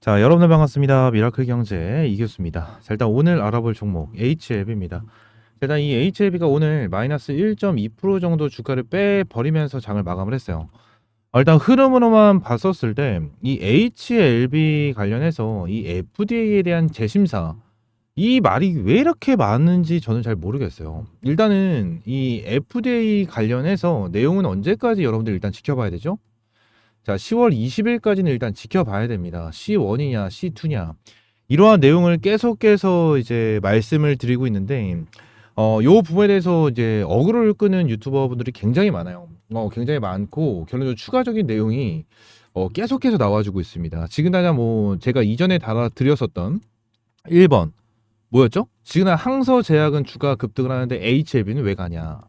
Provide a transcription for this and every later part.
자, 여러분들 반갑습니다. 미라클 경제 이교수입니다. 자, 일단 오늘 알아볼 종목 HLB입니다. 일단 이 HLB가 오늘 마이너스 1.2% 정도 주가를 빼버리면서 장을 마감을 했어요. 일단 흐름으로만 봤었을 때 이 HLB 관련해서 이 FDA에 대한 재심사, 이 말이 왜 이렇게 많은지 저는 잘 모르겠어요. 일단은 이 FDA 관련해서 내용은 언제까지 여러분들 일단 지켜봐야 되죠? 자, 10월 20일까지는 일단 지켜봐야 됩니다. C1이냐, C2냐. 이러한 내용을 계속해서 이제 말씀을 드리고 있는데, 요 부분에 대해서 이제 어그로를 끄는 유튜버분들이 굉장히 많아요. 굉장히 많고, 결론적으로 추가적인 내용이 계속해서 나와주고 있습니다. 지금 당장 뭐, 제가 이전에 달아드렸었던 1번, 뭐였죠? 지금 항서제약은 주가 급등을 하는데 HLB는 왜 가냐.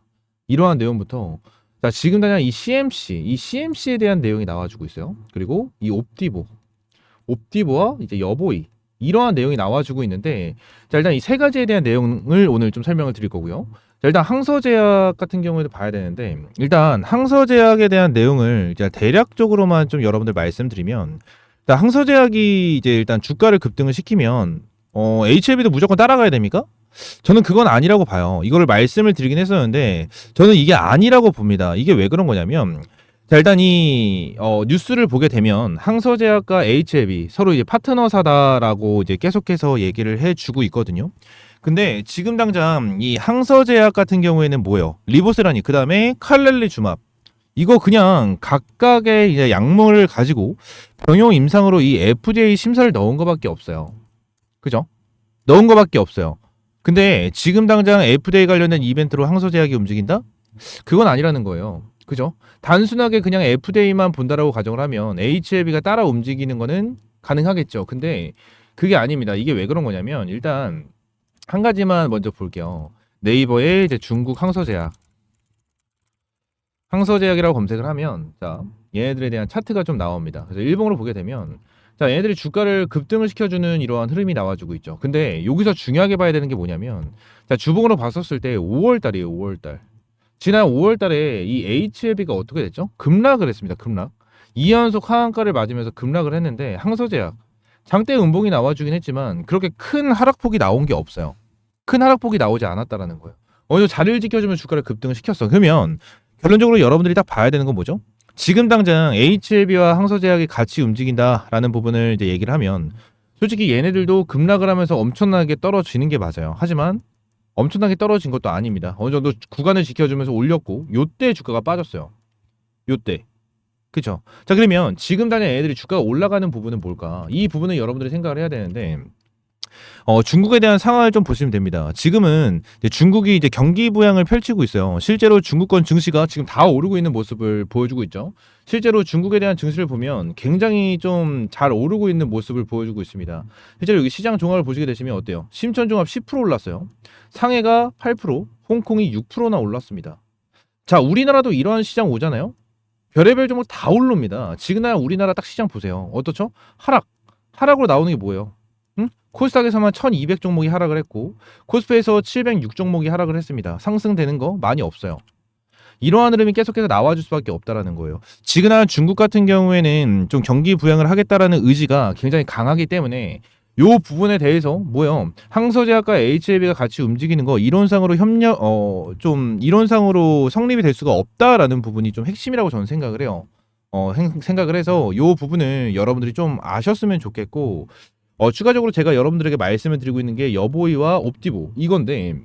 이러한 내용부터, 자, 지금 당장 이 CMC에 대한 내용이 나와주고 있어요. 그리고 이 옵디보와 이제 여보이, 이러한 내용이 나와주고 있는데, 자, 일단 이 세 가지에 대한 내용을 오늘 좀 설명을 드릴 거고요. 자, 일단 항서제약 같은 경우에도 봐야 되는데, 일단 항서제약에 대한 내용을 이제 대략적으로만 좀 여러분들 말씀드리면, 일단 항서제약이 이제 일단 주가를 급등을 시키면 HLB도 무조건 따라가야 됩니까? 저는 그건 아니라고 봐요. 이거를 말씀을 드리긴 했었는데 저는 이게 아니라고 봅니다. 이게 왜 그런 거냐면, 자, 일단 이 뉴스를 보게 되면 항서제약과 HLB 서로 이제 파트너사다라고 이제 계속해서 얘기를 해주고 있거든요. 근데 지금 당장 이 항서제약 같은 경우에는 뭐예요? 리보세라니, 그 다음에 칼렐리주맙, 이거 그냥 각각의 이제 약물을 가지고 병용 임상으로 이 FDA 심사를 넣은 거밖에 없어요. 그죠? 넣은 거밖에 없어요. 근데 지금 당장 FDA 관련된 이벤트로 항서제약이 움직인다? 그건 아니라는 거예요. 그죠? 단순하게 그냥 FDA만 본다라고 가정을 하면 HLB가 따라 움직이는 거는 가능하겠죠. 근데 그게 아닙니다. 이게 왜 그런 거냐면, 일단 한 가지만 먼저 볼게요. 네이버에 이제 중국 항서제약이라고 검색을 하면, 자, 얘네들에 대한 차트가 좀 나옵니다. 그래서 일봉으로 보게 되면, 자, 얘네들이 주가를 급등을 시켜주는 이러한 흐름이 나와주고 있죠. 근데 여기서 중요하게 봐야 되는 게 뭐냐면, 자, 주봉으로 봤었을 때 5월달이에요. 5월달. 지난 5월달에 이 HLB가 어떻게 됐죠? 급락을 했습니다. 급락. 2연속 하한가를 맞으면서 급락을 했는데, 항서제약 장대 음봉이 나와주긴 했지만 그렇게 큰 하락폭이 나온 게 없어요. 큰 하락폭이 나오지 않았다라는 거예요. 어느 정도 자리를 지켜주면 주가를 급등을 시켰어. 그러면 결론적으로 여러분들이 딱 봐야 되는 건 뭐죠? 지금 당장 HLB와 항서제약이 같이 움직인다라는 부분을 이제 얘기를 하면, 솔직히 얘네들도 급락을 하면서 엄청나게 떨어지는 게 맞아요. 하지만 엄청나게 떨어진 것도 아닙니다. 어느 정도 구간을 지켜주면서 올렸고, 요때 주가가 빠졌어요. 요때. 그쵸? 자, 그러면 지금 당장 얘네들이 주가가 올라가는 부분은 뭘까? 이 부분을 여러분들이 생각을 해야 되는데, 중국에 대한 상황을 좀 보시면 됩니다. 지금은 이제 중국이 이제 경기 부양을 펼치고 있어요. 실제로 중국권 증시가 지금 다 오르고 있는 모습을 보여주고 있죠. 실제로 중국에 대한 증시를 보면 굉장히 좀 잘 오르고 있는 모습을 보여주고 있습니다. 실제로 여기 시장 종합을 보시게 되시면 어때요? 심천 종합 10% 올랐어요. 상해가 8%, 홍콩이 6%나 올랐습니다. 자, 우리나라도 이러한 시장 오잖아요. 별의별 종목 다 오릅니다. 지금 우리나라 딱 시장 보세요. 어떻죠? 하락으로 나오는 게 뭐예요? 응? 코스닥에서만 1200 종목이 하락을 했고, 코스피에서 706 종목이 하락을 했습니다. 상승되는 거 많이 없어요. 이러한 흐름이 계속해서 나와줄 수밖에 없다라는 거예요. 지금 중국 같은 경우에는 좀 경기 부양을 하겠다라는 의지가 굉장히 강하기 때문에 요 부분에 대해서 뭐요? 항서제약과 HLB가 같이 움직이는 거 이론상으로 좀 이론상으로 성립이 될 수가 없다라는 부분이 좀 핵심이라고 저는 생각을 해요. 생각을 해서 요 부분을 여러분들이 좀 아셨으면 좋겠고, 추가적으로 제가 여러분들에게 말씀을 드리고 있는 게 여보이와 옵디보 이건데,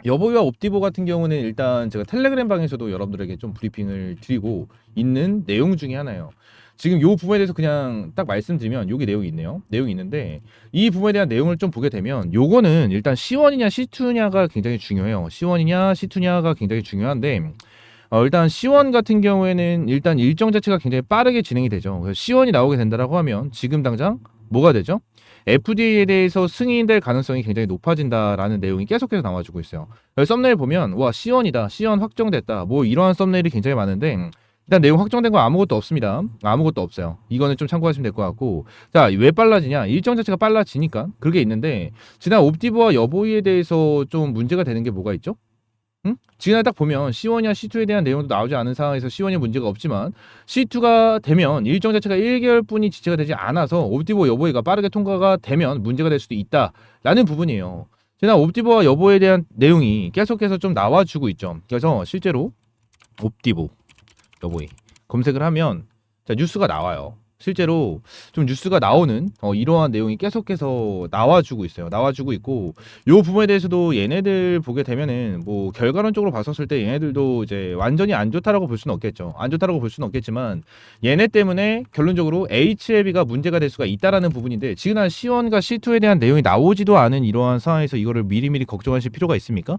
여보이와 옵디보 같은 경우는 일단 제가 텔레그램 방에서도 여러분들에게 좀 브리핑을 드리고 있는 내용 중에 하나예요. 지금 요 부분에 대해서 그냥 딱 말씀드리면 여기 내용이 있네요. 내용이 있는데, 이 부분에 대한 내용을 좀 보게 되면 요거는 일단 C1이냐 C2냐가 굉장히 중요해요. C1이냐 C2냐가 굉장히 중요한데, 일단 C1 같은 경우에는 일단 일정 자체가 굉장히 빠르게 진행이 되죠. 그래서 C1이 나오게 된다라고 하면 지금 당장 뭐가 되죠? FDA에 대해서 승인될 가능성이 굉장히 높아진다라는 내용이 계속해서 나와주고 있어요. 그래서 썸네일 보면 와, C1이다, C1 확정됐다, 뭐 이러한 썸네일이 굉장히 많은데, 일단 내용 확정된 거 아무것도 없습니다. 아무것도 없어요. 이거는 좀 참고하시면 될 것 같고, 자, 왜 빨라지냐? 일정 자체가 빨라지니까 그게 있는데, 지난 옵디브와 여보이에 대해서 좀 문제가 되는 게 뭐가 있죠? 응? 지금 딱 보면 C1이나 C2에 대한 내용도 나오지 않은 상황에서 C1이 문제가 없지만 C2가 되면 일정 자체가 1개월뿐이 지체가 되지 않아서 옵티버 여보이가 빠르게 통과가 되면 문제가 될 수도 있다라는 부분이에요. 지난 옵티버와 여보에 대한 내용이 계속해서 좀 나와주고 있죠. 그래서 실제로 옵티버 여보이 검색을 하면 자, 뉴스가 나와요. 실제로 좀 뉴스가 나오는 이러한 내용이 계속해서 나와주고 있어요. 나와주고 있고 요 부분에 대해서도 얘네들 보게 되면은 뭐 결과론적으로 봤었을 때 얘네들도 이제 완전히 안 좋다라고 볼 수는 없겠죠. 안 좋다라고 볼 수는 없겠지만 얘네 때문에 결론적으로 HLB가 문제가 될 수가 있다라는 부분인데 지금 한 C1과 C2에 대한 내용이 나오지도 않은 이러한 상황에서 이거를 미리미리 걱정하실 필요가 있습니까?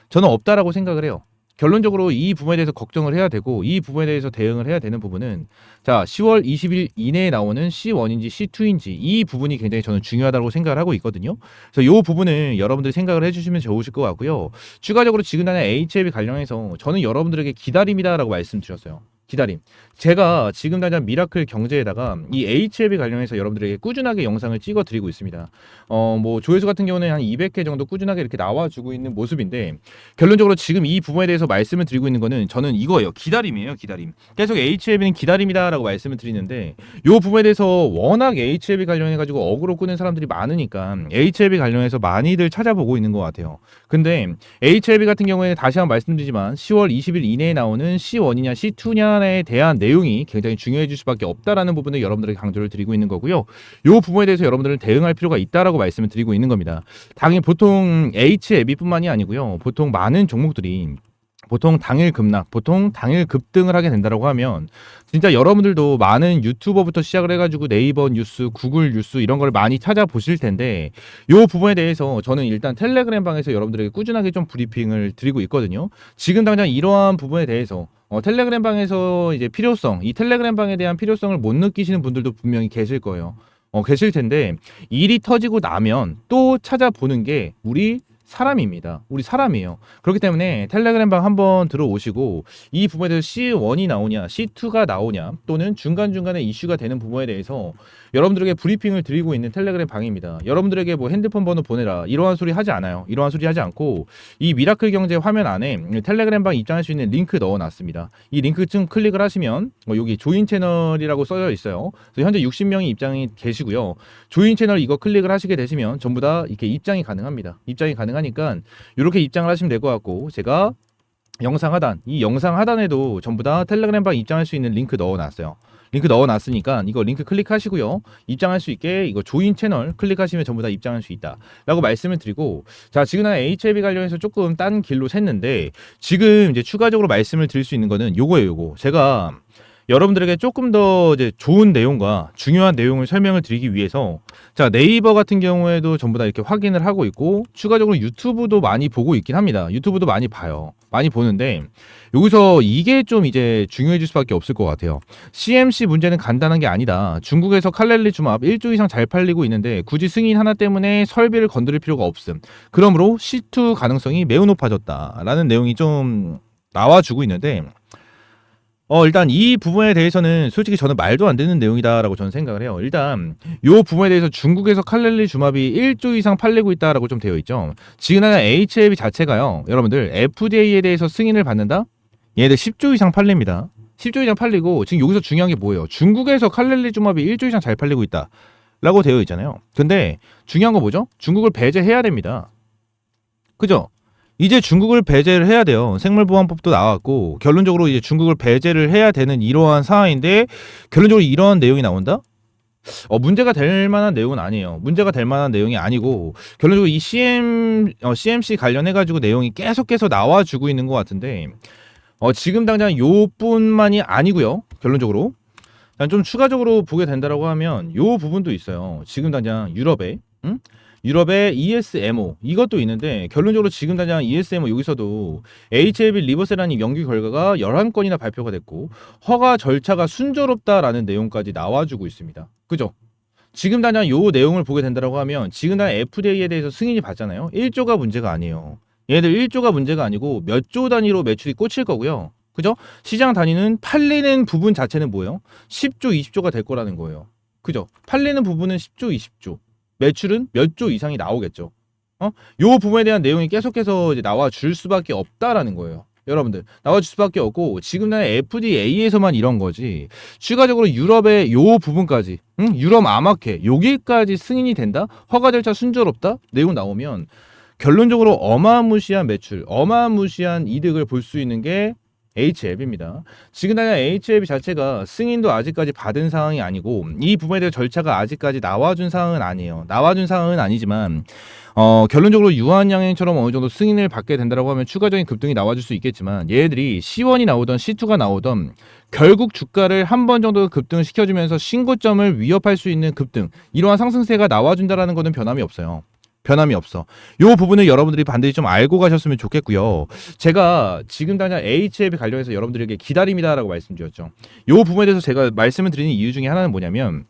저는 없다라고 생각을 해요. 결론적으로 이 부분에 대해서 걱정을 해야 되고 이 부분에 대해서 대응을 해야 되는 부분은 자 10월 20일 이내에 나오는 C1인지 C2인지 이 부분이 굉장히 저는 중요하다고 생각을 하고 있거든요. 그래서 이 부분은 여러분들이 생각을 해주시면 좋으실 것 같고요. 추가적으로 지금 단의 HLB 관련해서 저는 여러분들에게 기다림이다라고 말씀드렸어요. 기다림. 제가 지금 당장 미라클 경제에다가 이 HLB 관련해서 여러분들에게 꾸준하게 영상을 찍어 드리고 있습니다. 뭐 조회수 같은 경우는 한 200회 정도 꾸준하게 이렇게 나와주고 있는 모습인데 결론적으로 지금 이 부분에 대해서 말씀을 드리고 있는 거는 저는 이거예요. 기다림이에요. 기다림. 계속 HLB는 기다림이다라고 말씀을 드리는데 이 부분에 대해서 워낙 HLB 관련해 가지고 어그로 끄는 사람들이 많으니까 HLB 관련해서 많이들 찾아보고 있는 것 같아요. 근데 HLB 같은 경우에는 다시 한번 말씀드리지만 10월 20일 이내에 나오는 C1이냐 C2냐에 대한 내용이 굉장히 중요해질 수밖에 없다라는 부분을 여러분들에게 강조를 드리고 있는 거고요. 이 부분에 대해서 여러분들은 대응할 필요가 있다라고 말씀을 드리고 있는 겁니다. 당연히 보통 HLB뿐만이 아니고요. 보통 많은 종목들이 보통 당일 급락, 보통 당일 급등을 하게 된다고 하면 진짜 여러분들도 많은 유튜버부터 시작을 해가지고 네이버 뉴스, 구글 뉴스 이런 걸 많이 찾아보실 텐데 이 부분에 대해서 저는 일단 텔레그램 방에서 여러분들에게 꾸준하게 좀 브리핑을 드리고 있거든요. 지금 당장 이러한 부분에 대해서 텔레그램 방에서 이제 필요성, 이 텔레그램 방에 대한 필요성을 못 느끼시는 분들도 분명히 계실 거예요. 계실 텐데 일이 터지고 나면 또 찾아보는 게 우리 사람입니다. 우리 사람이에요. 그렇기 때문에 텔레그램 방 한번 들어오시고 이 부분에 대해서 C1이 나오냐 C2가 나오냐 또는 중간중간에 이슈가 되는 부분에 대해서 여러분들에게 브리핑을 드리고 있는 텔레그램 방입니다. 여러분들에게 뭐 핸드폰 번호 보내라 이러한 소리 하지 않아요. 이러한 소리 하지 않고 이 미라클 경제 화면 안에 텔레그램 방 입장할 수 있는 링크 넣어놨습니다. 이 링크 좀 클릭을 하시면 여기 조인 채널이라고 써져 있어요. 그래서 현재 60명이 입장이 계시고요. 조인 채널 이거 클릭을 하시게 되시면 전부 다 이렇게 입장이 가능합니다. 입장이 가능하니까 이렇게 입장을 하시면 될 것 같고 제가 영상 하단, 이 영상 하단에도 전부 다 텔레그램 방 입장할 수 있는 링크 넣어놨어요. 링크 넣어놨으니까 이거 링크 클릭하시고요. 입장할 수 있게 이거 조인 채널 클릭하시면 전부 다 입장할 수 있다 라고 말씀을 드리고 자 지금 HLB 관련해서 조금 딴 길로 샜는데 지금 이제 추가적으로 말씀을 드릴 수 있는 거는 요거예요. 요거 제가 여러분들에게 조금 더 이제 좋은 내용과 중요한 내용을 설명을 드리기 위해서 자 네이버 같은 경우에도 전부 다 이렇게 확인을 하고 있고 추가적으로 유튜브도 많이 보고 있긴 합니다. 유튜브도 많이 봐요. 많이 보는데 여기서 이게 좀 이제 중요해질 수밖에 없을 것 같아요. CMC 문제는 간단한 게 아니다. 중국에서 칼렐리 주맙 1조 이상 잘 팔리고 있는데 굳이 승인 하나 때문에 설비를 건드릴 필요가 없음. 그러므로 C2 가능성이 매우 높아졌다라는 내용이 좀 나와주고 있는데 일단 이 부분에 대해서는 솔직히 저는 말도 안 되는 내용이다라고 저는 생각을 해요. 일단 이 부분에 대해서 중국에서 칼렐리 주맙이 1조 이상 팔리고 있다라고 좀 되어 있죠. 지금 HLB 자체가요. 여러분들 FDA에 대해서 승인을 받는다? 얘네들 10조 이상 팔립니다. 10조 이상 팔리고 지금 여기서 중요한 게 뭐예요? 중국에서 칼렐리 주맙이 1조 이상 잘 팔리고 있다 라고 되어 있잖아요. 근데 중요한 거 뭐죠? 중국을 배제해야 됩니다. 그죠? 이제 중국을 배제를 해야 돼요. 생물보안법도 나왔고 결론적으로 이제 중국을 배제를 해야 되는 이러한 상황인데 결론적으로 이러한 내용이 나온다? 문제가 될 만한 내용은 아니에요. 문제가 될 만한 내용이 아니고 결론적으로 이 CMC 관련해가지고 내용이 계속해서 나와주고 있는 것 같은데 지금 당장 요뿐만이 아니고요. 결론적으로 좀 추가적으로 보게 된다라고 하면 요 부분도 있어요. 지금 당장 유럽에 유럽의 ESMO 이것도 있는데 결론적으로 지금 당장 ESMO 여기서도 HLB 리버세라님 연구 결과가 11건이나 발표가 됐고 허가 절차가 순조롭다라는 내용까지 나와주고 있습니다. 그죠? 지금 당장 요 내용을 보게 된다고 하면 지금 당장 FDA에 대해서 승인이 받잖아요. 1조가 문제가 아니에요. 얘들 1조가 문제가 아니고 몇 조 단위로 매출이 꽂힐 거고요. 그죠? 시장 단위는 팔리는 부분 자체는 뭐예요? 10조, 20조가 될 거라는 거예요. 그죠? 팔리는 부분은 10조, 20조. 매출은 몇 조 이상이 나오겠죠. 요 부분에 대한 내용이 계속해서 이제 나와 줄 수밖에 없다라는 거예요. 여러분들 나와 줄 수밖에 없고 지금 난 FDA에서만 이런 거지 추가적으로 유럽의 요 부분까지 유럽 암학회 여기까지 승인이 된다? 허가 절차 순조롭다? 내용 나오면 결론적으로 어마무시한 매출, 어마무시한 이득을 볼 수 있는 게 HLB입니다. 지금 당장 HLB 자체가 승인도 아직까지 받은 상황이 아니고 이 부분에 대한 절차가 아직까지 나와준 상황은 아니에요. 나와준 상황은 아니지만 결론적으로 유한양행처럼 어느 정도 승인을 받게 된다고 하면 추가적인 급등이 나와줄 수 있겠지만 얘들이 C1이 나오던 C2가 나오던 결국 주가를 한 번 정도 급등을 시켜주면서 신고점을 위협할 수 있는 급등 이러한 상승세가 나와준다라는 것은 변함이 없어요. 변함이 없어. 요 부분을 여러분들이 반드시 좀 알고 가셨으면 좋겠고요. 제가 지금 당장 HLB 관련해서 여러분들에게 기다림이다라고 말씀드렸죠. 요 부분에 대해서 제가 말씀을 드리는 이유 중에 하나는 뭐냐면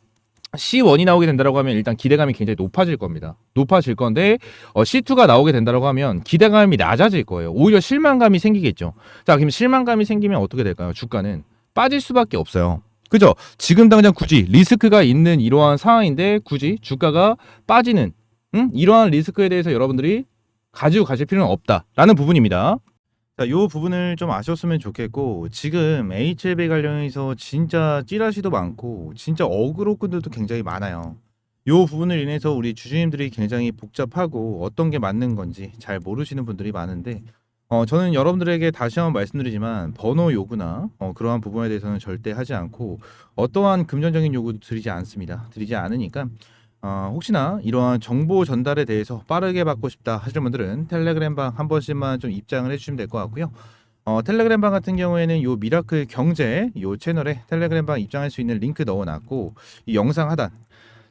C1이 나오게 된다고 하면 일단 기대감이 굉장히 높아질 겁니다. 높아질 건데 C2가 나오게 된다고 하면 기대감이 낮아질 거예요. 오히려 실망감이 생기겠죠. 자, 그럼 실망감이 생기면 어떻게 될까요? 주가는 빠질 수밖에 없어요. 그죠? 지금 당장 굳이 리스크가 있는 이러한 상황인데 굳이 주가가 빠지는 이러한 리스크에 대해서 여러분들이 가지고 가실 필요는 없다라는 부분입니다. 자, 요 부분을 좀 아셨으면 좋겠고 지금 HLB 관련해서 진짜 찌라시도 많고 진짜 어그로꾼들도 굉장히 많아요. 요 부분을 인해서 우리 주주님들이 굉장히 복잡하고 어떤 게 맞는 건지 잘 모르시는 분들이 많은데 저는 여러분들에게 다시 한번 말씀드리지만 번호 요구나 그러한 부분에 대해서는 절대 하지 않고 어떠한 금전적인 요구도 드리지 않습니다. 드리지 않으니까 혹시나 이러한 정보 전달에 대해서 빠르게 받고 싶다 하시는 분들은 텔레그램방 한 번씩만 좀 입장을 해주시면 될 것 같고요. 텔레그램방 같은 경우에는 요 미라클 경제 요 채널에 텔레그램방 입장할 수 있는 링크 넣어놨고 이 영상 하단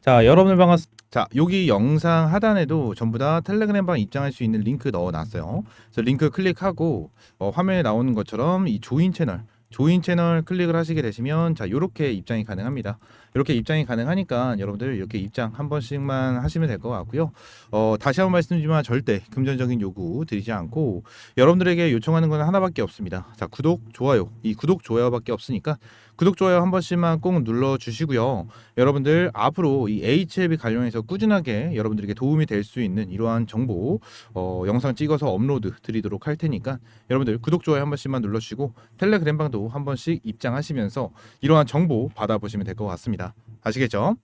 자 여러분들 반갑습니다. 자 여기 영상 하단에도 전부 다 텔레그램방 입장할 수 있는 링크 넣어놨어요. 그래서 링크 클릭하고 화면에 나오는 것처럼 이 조인 채널 클릭을 하시게 되시면 자 요렇게 입장이 가능합니다. 이렇게 입장이 가능하니까 여러분들 이렇게 입장 한 번씩만 하시면 될 것 같고요. 다시 한번 말씀드리지만 절대 금전적인 요구 드리지 않고 여러분들에게 요청하는 건 하나밖에 없습니다. 자 구독, 좋아요 이 구독, 좋아요밖에 없으니까 구독, 좋아요 한 번씩만 꼭 눌러 주시고요. 여러분들 앞으로 이 HLB 관련해서 꾸준하게 여러분들에게 도움이 될 수 있는 이러한 정보 영상 찍어서 업로드 드리도록 할 테니까 여러분들 구독, 좋아요 한 번씩만 눌러주시고 텔레그램방도 한 번씩 입장하시면서 이러한 정보 받아보시면 될 것 같습니다. 아시겠죠?